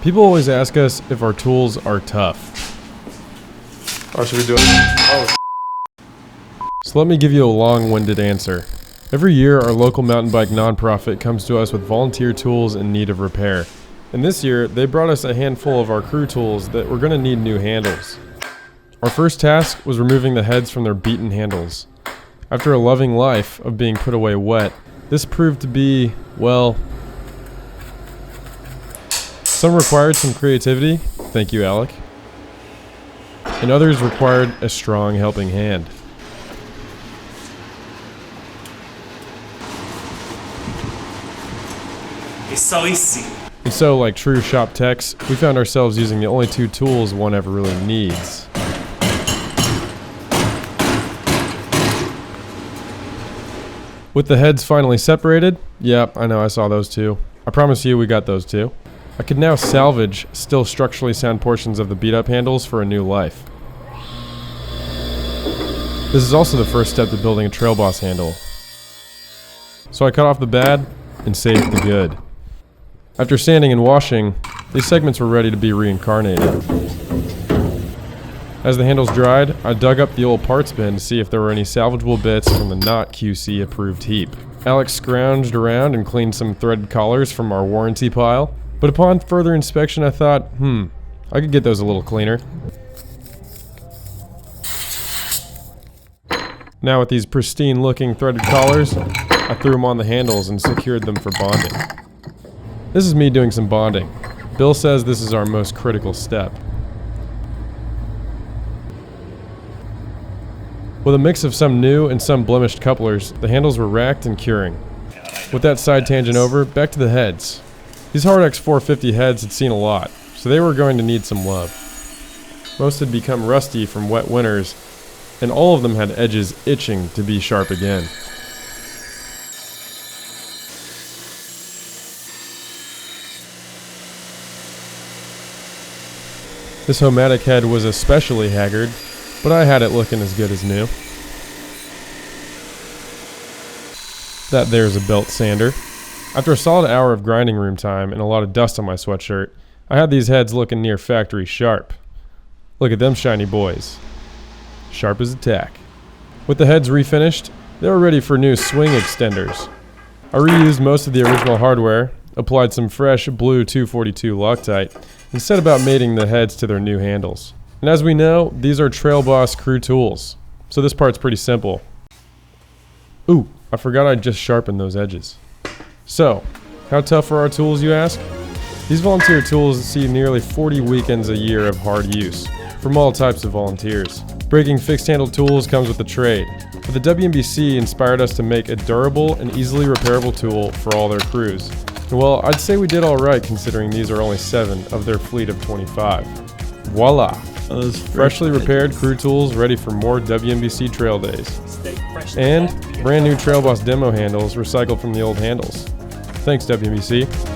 People always ask us if our tools are tough. Oh, should we do it? Oh. So let me give you a long-winded answer. Every year, our local mountain bike nonprofit comes to us with volunteer tools in need of repair. And this year, they brought us a handful of our crew tools that were going to need new handles. Our first task was removing the heads from their beaten handles. After a loving life of being put away wet, this proved to be, well, some required some creativity, thank you Alec, and others required a strong helping hand. It's so easy. And so, like true shop techs, we found ourselves using the only two tools one ever really needs. With the heads finally separated, yep, I know I saw those too. I promise you we got those too. I could now salvage still structurally sound portions of the beat up handles for a new life. This is also the first step to building a Trail Boss handle. So I cut off the bad and saved the good. After sanding and washing, these segments were ready to be reincarnated. As the handles dried, I dug up the old parts bin to see if there were any salvageable bits from the not QC approved heap. Alex scrounged around and cleaned some threaded collars from our warranty pile, but upon further inspection I thought, I could get those a little cleaner. Now with these pristine looking threaded collars, I threw them on the handles and secured them for bonding. This is me doing some bonding. Bill says this is our most critical step. With a mix of some new and some blemished couplers, the handles were racked and curing. With that side tangent over, back to the heads. These Hard-X 450 heads had seen a lot, so they were going to need some love. Most had become rusty from wet winters, and all of them had edges itching to be sharp again. This Homatic head was especially haggard, but I had it looking as good as new. That there's a belt sander. After a solid hour of grinding room time and a lot of dust on my sweatshirt, I had these heads looking near factory sharp. Look at them shiny boys. Sharp as a tack. With the heads refinished, they were ready for new swing extenders. I reused most of the original hardware, applied some fresh blue 242 Loctite, and set about mating the heads to their new handles. And as we know, these are Trail Boss crew tools, so this part's pretty simple. Ooh, I forgot I just sharpened those edges. So, how tough are our tools, you ask? These volunteer tools see nearly 40 weekends a year of hard use, from all types of volunteers. Breaking fixed-handle tools comes with the trade, but the WMBC inspired us to make a durable and easily repairable tool for all their crews. And well, I'd say we did alright considering these are only 7 of their fleet of 25. Voila! Freshly repaired crew tools ready for more WMBC trail days. And brand new Trail Boss demo handles recycled from the old handles. Thanks WMBC.